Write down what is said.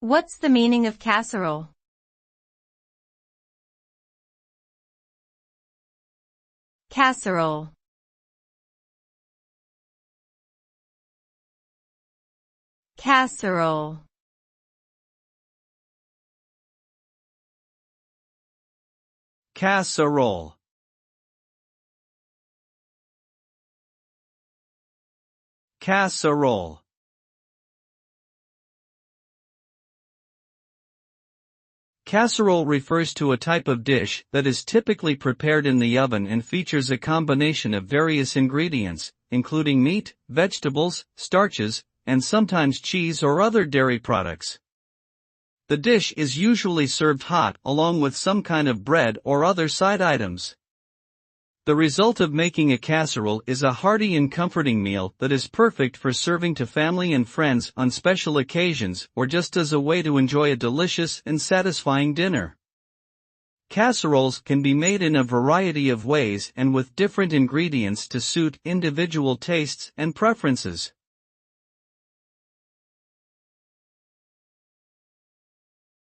What's the meaning of casserole? Casserole. Casserole. Casserole. Casserole. Casserole refers to a type of dish that is typically prepared in the oven and features a combination of various ingredients, including meat, vegetables, starches, and sometimes cheese or other dairy products. The dish is usually served hot along with some kind of bread or other side items. The result of making a casserole is a hearty and comforting meal that is perfect for serving to family and friends on special occasions or just as a way to enjoy a delicious and satisfying dinner. Casseroles can be made in a variety of ways and with different ingredients to suit individual tastes and preferences.